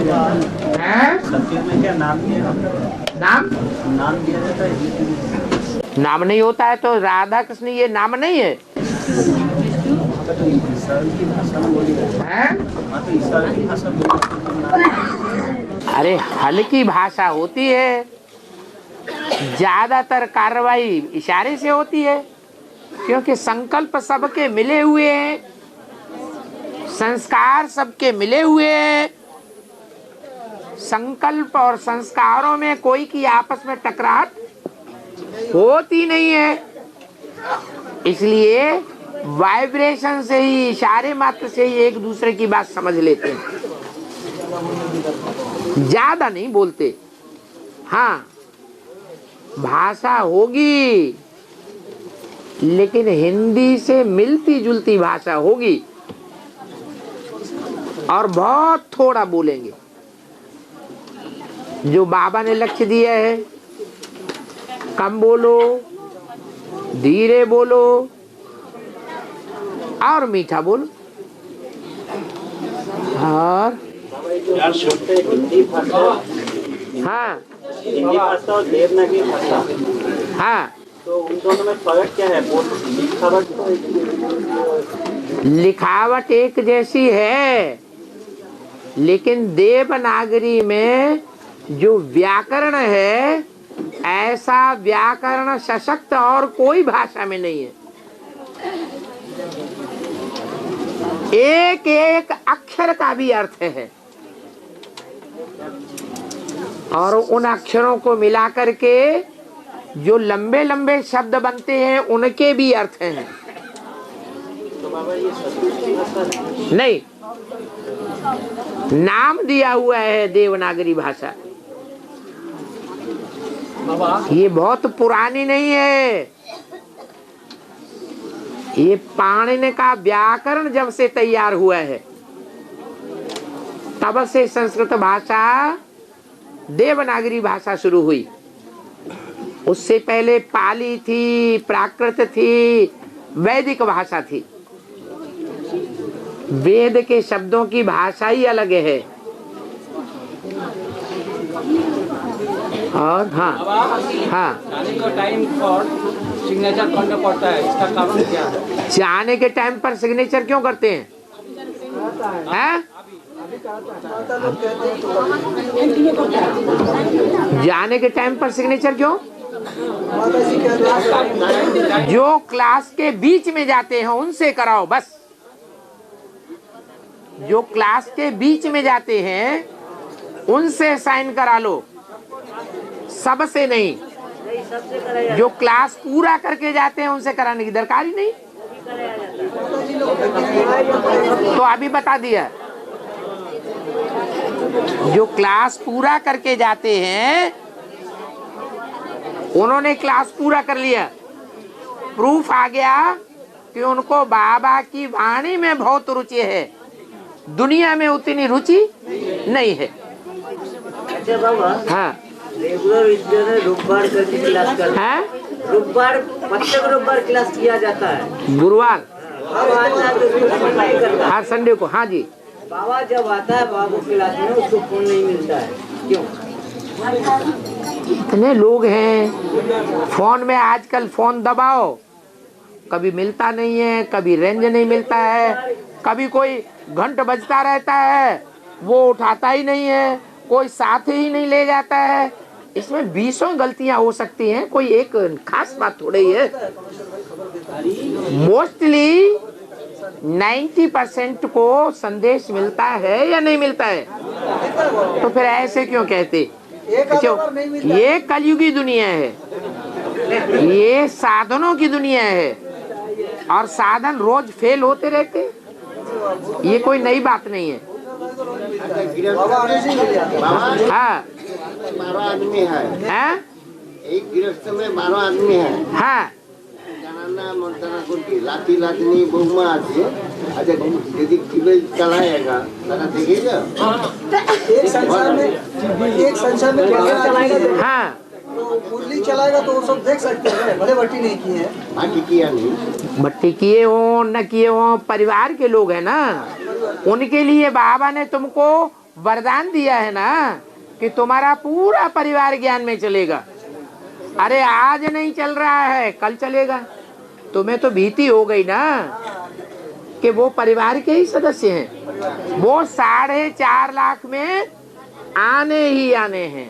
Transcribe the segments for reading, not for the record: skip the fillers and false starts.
संस्कृत में क्या नाम दिया? नाम दिया जाता है। नाम नहीं होता है तो राधा कृष्ण ये नाम नहीं है। तो ईसाई की भाषा में बोली जाती है। हाँ, तो ईसाई की भाषा बोली। अरे हल्की भाषा होती है, ज्यादातर कार्रवाई इशारे से होती है, क्योंकि संकल्प सबके मिले हुए हैं, संस्कार सबके मिले हुए हैं। संकल्प और संस्कारों में कोई की आपस में टकराहट होती नहीं है, इसलिए वाइब्रेशन से ही, इशारे मात्र से ही एक दूसरे की बात समझ लेते हैं, ज्यादा नहीं बोलते। हाँ, भाषा होगी लेकिन हिंदी से मिलती जुलती भाषा होगी और बहुत थोड़ा बोलेंगे। जो बाबा ने लक्ष्य दिया है, कम बोलो, धीरे बोलो और मीठा बोलो। और हाँ, हिंदी भाषा और देवनागरी भाषा, हाँ, तो उन दोनों में फर्क क्या है? लिखावट एक जैसी है, लेकिन देवनागरी में जो व्याकरण है, ऐसा व्याकरण सशक्त और कोई भाषा में नहीं है। एक एक अक्षर का भी अर्थ है और उन अक्षरों को मिला करके जो लंबे लंबे शब्द बनते हैं उनके भी अर्थ हैं। तो बाबा ये संस्कृत की भाषा है? नहीं, नाम दिया हुआ है देवनागरी भाषा। ये बहुत पुरानी नहीं है, ये पाणिनि का व्याकरण जब से तैयार हुआ है तब से संस्कृत भाषा देवनागरी भाषा शुरू हुई। उससे पहले पाली थी, प्राकृत थी, वैदिक भाषा थी। वेद के शब्दों की भाषा ही अलग है। और हाँ, हाँ, जाने का टाइम पर सिग्नेचर करना पड़ता है, इसका कारण क्या है? जाने के टाइम पर सिग्नेचर क्यों करते हैं? हैं? जाने के टाइम पर सिग्नेचर क्यों? जो क्लास के बीच में जाते हैं उनसे कराओ बस। जो क्लास के बीच में जाते हैं उनसे साइन करा लो, सबसे नहीं। जो क्लास पूरा करके जाते हैं उनसे कराने की दरकार ही नहीं। तो अभी बता दिया, जो क्लास पूरा करके जाते हैं उन्होंने क्लास पूरा कर लिया, प्रूफ आ गया कि उनको बाबा की वाणी में बहुत रुचि है, दुनिया में उतनी रुचि नहीं है। अच्छा बाबा, हाँ, रेगुलर विद्यालय रुकबार करके क्लास करते हैं। रुकबार, प्रत्येक रुकबार क्लास किया जाता है। गुरुवार, बाबा आता है तो उसको फोन नहीं करता। हर संडे को। हाँ जी, बाबा जब आता है बाबू क्लास में उसको फोन नहीं मिलता है, क्यों? इतने लोग हैं फोन में, आजकल फोन दबाओ कभी मिलता नहीं है, कभी रेंज नहीं मिलता है, कभी कोई घंट बजता रहता है वो उठाता ही नहीं है, कोई साथ ही नहीं ले जाता है। इसमें 20 गलतियां हो सकती हैं, कोई एक खास बात थोड़ी है। मोस्टली 90% को संदेश मिलता है या नहीं मिलता है? तो फिर ऐसे क्यों कहते? क्यों? ये कलयुगी दुनिया है, ये साधनों की दुनिया है और साधन रोज फेल होते रहते, ये कोई नई बात नहीं है। हाँ, 12 आदमी है। हाँ, एक गृहस्थ में 12 आदमी है। हाँ, জানা মন্ত্রণা করতে লাতি লাতিনি বৌমা আছে। আচ্ছা যদি টিভি চালাएगा তারা देखेगा। एक संसार में कैमरा चलाएगा हाँ, तो मुरली चलाएगा तो वो सब देख सकते हैं, भले भट्टी नहीं किए हैं। बाकी किया नहीं। भट्टी किए हो न किए हो, परिवार के लोग हैं ना, उनके लिए बाबा ने तुमको वरदान दिया है ना कि तुम्हारा पूरा परिवार ज्ञान में चलेगा। अरे आज नहीं चल रहा है, कल चलेगा। तुम्हें तो भीति हो गई ना कि वो परिवार के ही सदस्य हैं, वो 4.5 लाख में आने ही आने हैं।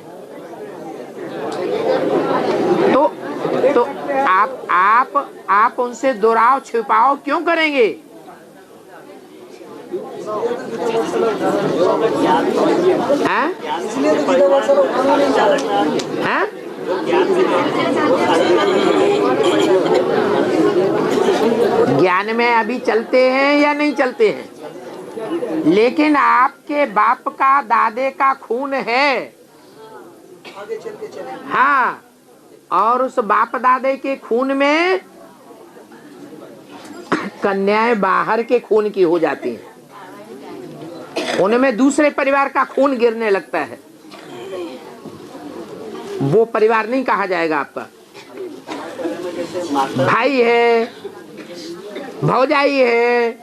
तो आप उनसे दुराव छिपाव क्यों करेंगे? हैं? इसलिए तो गीता पाठशाला उठाना नहीं चाह रहे। हैं? ज्ञान में अभी चलते हैं या नहीं चलते हैं? लेकिन आपके बाप का दादे का खून है, आगे चल के चले। हाँ, और उस बाप दादे के खून में कन्याएं बाहर के खून की हो जाती हैं, उनमें दूसरे परिवार का खून गिरने लगता है। वो परिवार नहीं कहा जाएगा आपका। भाई है, भौजाई है,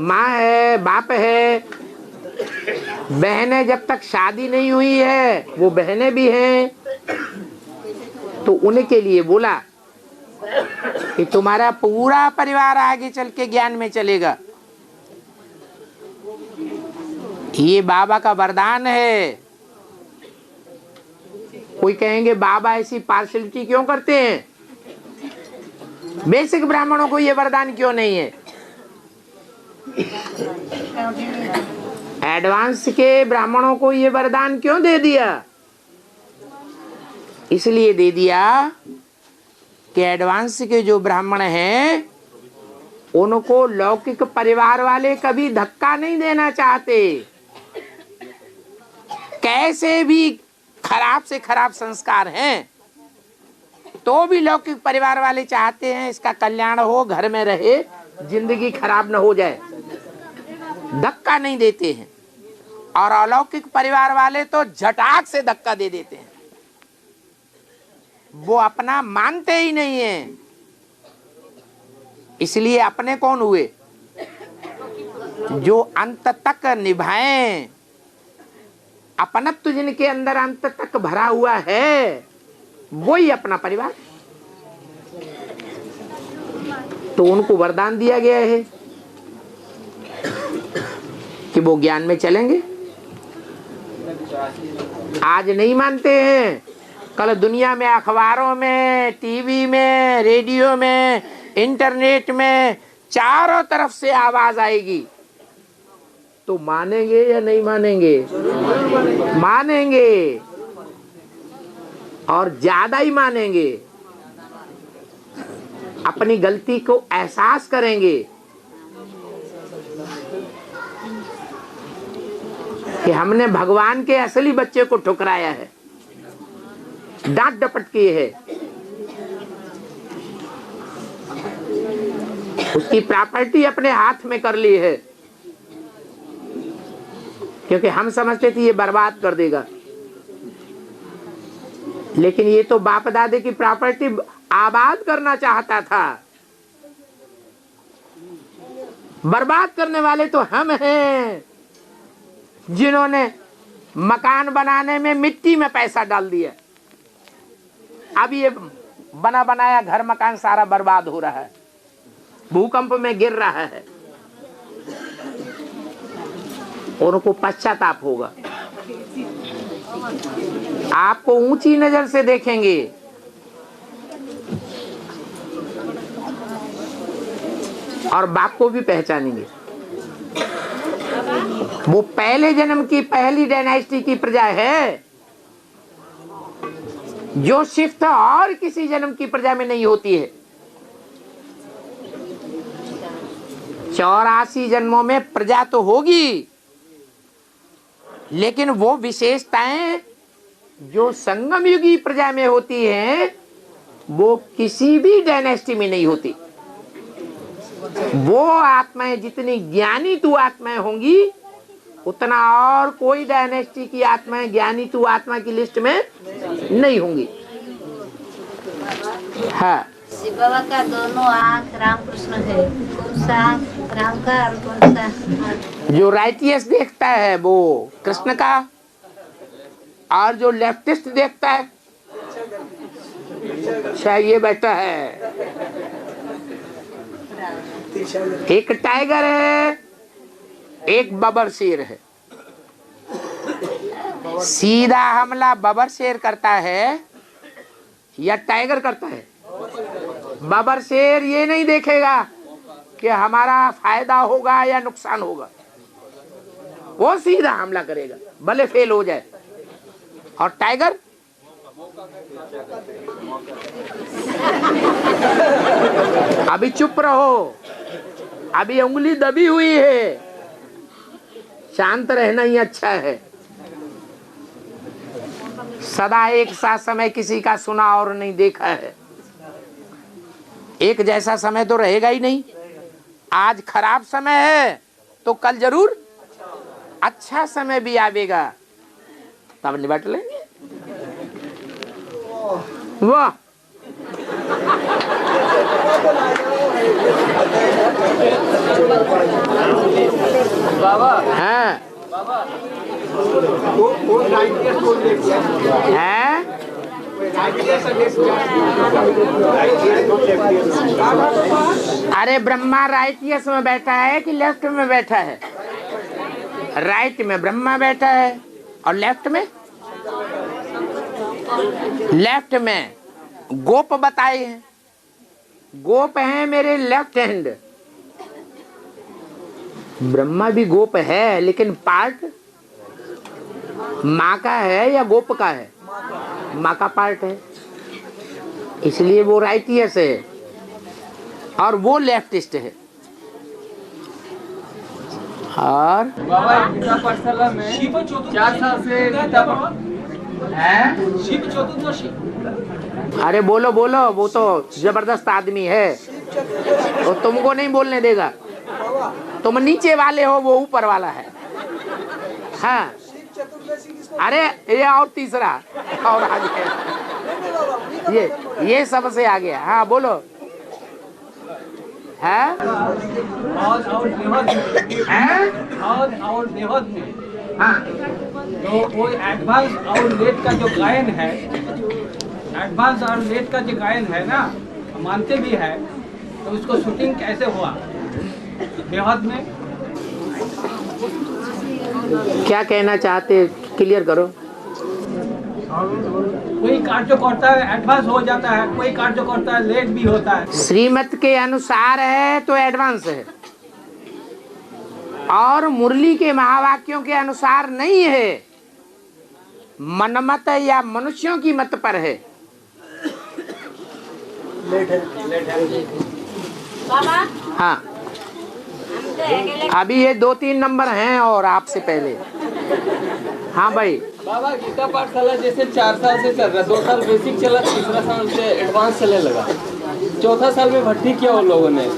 माँ है, बाप है, बहनें जब तक शादी नहीं हुई है वो बहनें भी हैं। तो उनके लिए बोला कि तुम्हारा पूरा परिवार आगे चल के ज्ञान में चलेगा। ये बाबा का वरदान है। कोई कहेंगे बाबा ऐसी पार्शलिटी क्यों करते हैं? बेसिक ब्राह्मणों को ये वरदान क्यों नहीं है? एडवांस के ब्राह्मणों को ये वरदान क्यों दे दिया? इसलिए दे दिया कि एडवांस के जो ब्राह्मण हैं उनको लौकिक परिवार वाले कभी धक्का नहीं देना चाहते। कैसे भी खराब से खराब संस्कार हैं तो भी लौकिक परिवार वाले चाहते हैं इसका कल्याण हो, घर में रहे, जिंदगी खराब न हो जाए, धक्का नहीं देते हैं। और अलौकिक परिवार वाले तो झटाक से धक्का दे देते हैं, वो अपना मानते ही नहीं है। इसलिए अपने कौन हुए? जो अंत तक निभाएं। अपनत्व जिनके अंदर अंत तक भरा हुआ है वही अपना परिवार। तो उनको वरदान दिया गया है कि वो ज्ञान में चलेंगे। आज नहीं मानते हैं, कल दुनिया में अखबारों में, टीवी में, रेडियो में, इंटरनेट में चारों तरफ से आवाज आएगी। तो मानेंगे या नहीं मानेंगे? मानेंगे, और ज्यादा ही मानेंगे। अपनी गलती को एहसास करेंगे कि हमने भगवान के असली बच्चे को ठुकराया है, डांट डपट किए है, उसकी प्रॉपर्टी अपने हाथ में कर ली है, क्योंकि हम समझते थे ये बर्बाद कर देगा। लेकिन ये तो बाप दादे की प्रॉपर्टी आबाद करना चाहता था। बर्बाद करने वाले तो हम हैं, जिन्होंने मकान बनाने में मिट्टी में पैसा डाल दिया। अब ये बना बनाया घर मकान सारा बर्बाद हो रहा है, भूकंप में गिर रहा है। उनको पश्चाताप होगा, आपको ऊंची नजर से देखेंगे। और बाप को भी पहचानेंगे। वो पहले जन्म की पहली डायनेस्टी की प्रजा है, जो शिफ्ट और किसी जन्म की प्रजा में नहीं होती है। 84 जन्मों में प्रजा तो होगी, लेकिन वो विशेषताएं जो संगम युगी प्रजा में होती हैं वो किसी भी डायनेस्टी में नहीं होती। वो आत्माएं जितनी ज्ञानी तू आत्माएं होंगी उतना और कोई डायनेस्टी की आत्माएं ज्ञानी तू आत्मा की लिस्ट में नहीं होंगी। हाँ, शिव बाबा का दोनों आँख रामकृष्ण है, कौन सा आँख? राम का और कौन सा? जो राइटियस देखता है वो कृष्ण का, और जो लेफ्टिस्ट देखता है शायद ये बैठा है। एक टाइगर है, एक बबर शेर है। सीधा हमला बबर शेर करता है या टाइगर करता है? बबर शेर ये नहीं देखेगा कि हमारा फायदा होगा या नुकसान होगा, वो सीधा हमला करेगा भले फेल हो जाए। और टाइगर अभी चुप रहो, अभी उंगली दबी हुई है, शांत रहना ही अच्छा है। सदा एक सा समय किसी का सुना और नहीं देखा है। एक जैसा समय तो रहेगा ही नहीं। आज खराब समय है तो कल जरूर अच्छा समय भी आवेगा, तब निपट लेंगे। वाह, बाबा हाँ है। अरे ब्रह्मा राइटियस में बैठा है कि लेफ्ट में बैठा है? राइट में ब्रह्मा बैठा है और लेफ्ट में गोप बताए हैं। गोप है मेरे लेफ्ट हैंड। ब्रह्मा भी गोप है, लेकिन पार्ट माँ का है या गोप का है? माँ का पार्ट है, इसलिए वो राइटियस है और वो लेफ्टिस्ट है। और बाबा गीता पाठशाला में 4 साल से गीता है। शिव चतुर्दशी। अरे बोलो बोलो, वो तो जबरदस्त आदमी है, वो तुमको नहीं बोलने देगा। तुम नीचे वाले हो, वो ऊपर वाला है। हाँ, अरे ये और तीसरा और आगे ये सबसे आ गया। हाँ बोलो। है और हाँ, तो वो एडवांस और लेट का जो गायन है, एडवांस और लेट का जो गायन है ना, मानते भी है, तो उसको शूटिंग कैसे हुआ बेहद में? क्या कहना चाहते, क्लियर करो। कोई कार्य करता है एडवांस हो जाता है, कोई कार्य करता है लेट भी होता है। श्रीमत के अनुसार है तो एडवांस है, और मुरली के महावाक्यों के अनुसार नहीं है, मनमत या मनुष्यों की मत पर है। बाबा हाँ, अभी ये 2-3 नंबर हैं और आपसे पहले। हाँ भाई। बाबा गीता पाठशाला जैसे 4 साल से चल रहा है, 2 साल बेसिक चला, तीसरा साल से एडवांस चलने लगा, चौथा साल में भर्ती किया उन लोगों ने,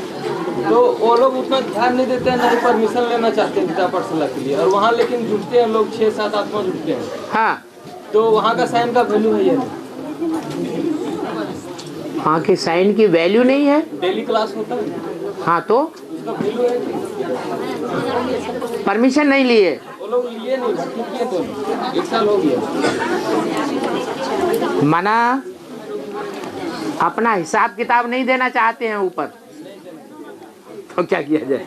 तो वो लोग उतना ध्यान नहीं देते हैं, नहीं परमिशन लेना चाहते हैं गीता पाठशाला के लिए, और वहाँ लेकिन जुटते हैं लोग 6-7-8 जुटते हैं। हाँ, तो वहाँ का साइन का वैल्यू है ये? वहाँ के साइन की वैल्यू नहीं है। डेली क्लास होता है। हाँ, तो उसका वैल्यू है। परमिशन नहीं लिए वो लोग लिए नहीं, भर्ती किए तो 1 साल हो गया। मना अपना हिसाब किताब नहीं देना चाहते हैं ऊपर, तो क्या किया जाए।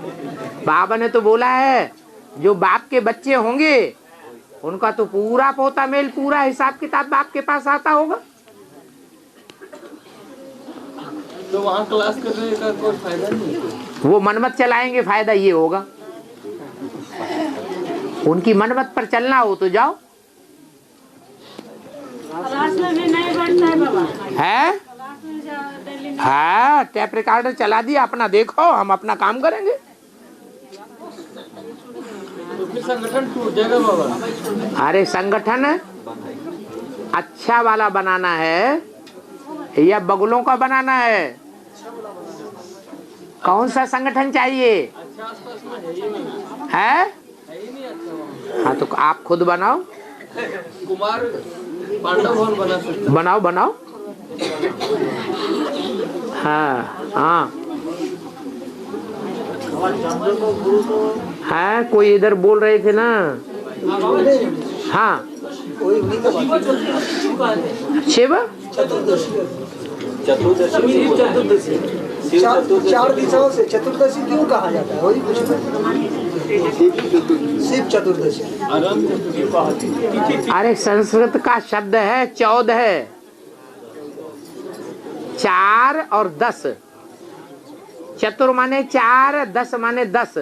बाबा ने तो बोला है जो बाप के बच्चे होंगे उनका तो पूरा पोता मेल, पूरा हिसाब किताब बाप के पास आता होगा। तो वहाँ क्लास करने का कोई फायदा नहीं, वो मनमत चलाएंगे, फायदा ये होगा। उनकी मनमत पर चलना हो तो जाओ। क्लास में भी नहीं बढ़ता है बाबा। है हाँ, टेप रिकॉर्डर चला दिया, अपना देखो, हम अपना काम करेंगे। तो फिर संगठन टूट जाएगा बाबा। अरे संगठन अच्छा वाला बनाना है या बगुलों का बनाना है? कौन सा संगठन चाहिए? अच्छा आसपास में है ही नहीं। है ही नहीं अच्छा। हाँ, तो आप खुद बनाओ। कुमार पांडव भवन बना सकते। बनाओ बनाओ। हाँ हाँ, हाँ, कोई इधर बोल रहे थे ना। हाँ, शिव चार दिशाओं से चतुर्दशी क्यों कहा जाता है, वही पूछ रहे। शिव चतुर्दशी। अरे संस्कृत का शब्द है 14, 4 और 10। चतुर माने 4, 10 माने 10,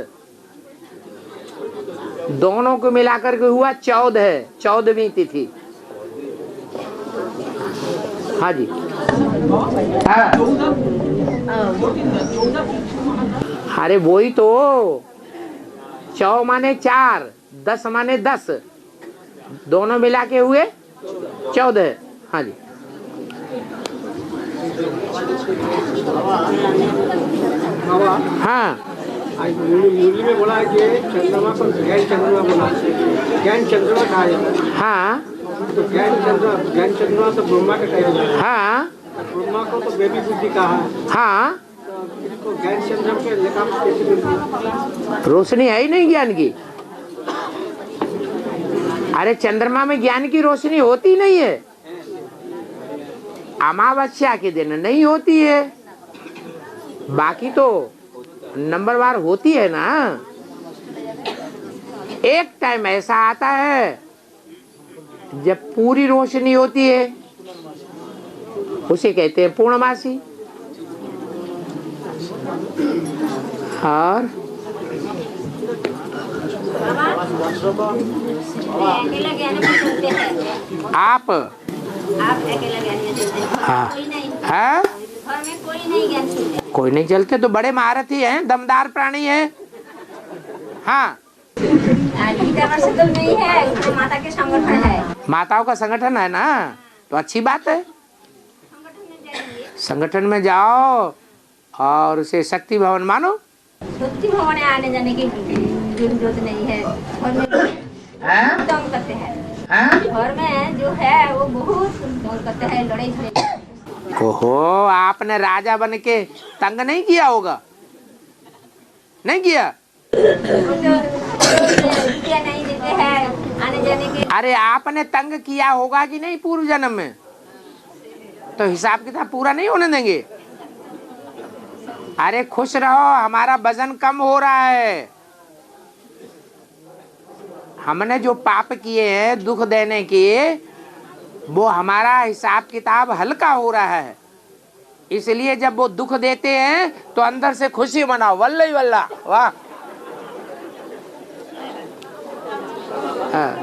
दोनों को मिलाकर के हुआ 14, 14वीं तिथि। हाँ जी, हाँ। अरे वही तो, 14 माने 4, 10 माने 10, दोनों मिला के हुए 14। हाँ जी, हाँ। मुरली में बोला है कि चंद्रमा को ज्ञान चंद्रमा बोला, ज्ञान चंद्रमा कहा जाता है। हाँ, तो ज्ञान चंद्रमा तो ब्रह्मा का टाइम है। हाँ, ब्रह्मा को तो बेबी बुद्धि कहा है। हाँ। तो ज्ञान चंद्रमा के लेखा कैसे मिलती है? रोशनी है ही नहीं ज्ञान की। अरे चंद्रमा में ज्ञान की रोशनी होती नहीं है, अमावस्या के दिन नहीं होती है, बाकी तो नंबरवार होती है ना। एक टाइम ऐसा आता है जब पूरी रोशनी होती है, उसे कहते हैं पूर्णमासी। और अकेला ज्ञान में चलते हैं। आप अकेला ज्ञान में चलते हैं। हाँ, कोई नहीं है, घर में कोई नहीं ज्ञान चलते। कोई नहीं चलते तो बड़े महारथी हैं, दमदार प्राणी हैं। हाँ, तो नहीं है, तो माता के संगठन है। माताओं का संगठन है ना, तो अच्छी बात है। संगठन में जाओ और उसे शक्ति भवन मानो। शक्ति भवन आने जाने की जरूरत नहीं है। घर में तंग करते हैं, घर में जो है वो बहुत तंग करते हैं, लड़ाई झगड़े। ओहो, आपने राजा बन के तंग नहीं किया होगा? नहीं किया? रुपया नहीं देते हैं आने जाने के। अरे आपने तंग किया होगा कि नहीं पूर्व जन्म में? तो हिसाब किताब पूरा नहीं होने देंगे। अरे खुश रहो, हमारा वजन कम हो रहा है। हमने जो पाप किए हैं दुख देने के, वो हमारा हिसाब किताब हल्का हो रहा है। इसलिए जब वो दुख देते हैं तो अंदर से खुशी मनाओ, वल्ला ही वल्ला, वाह। हाँ।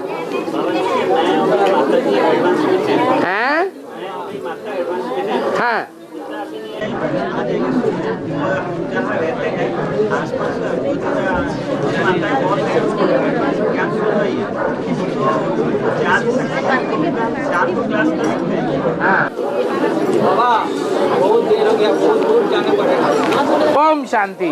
हैं? हाँ। बाबा बहुत देर हो गया, बहुत दूर जाना पड़ेगा। ओम शांति।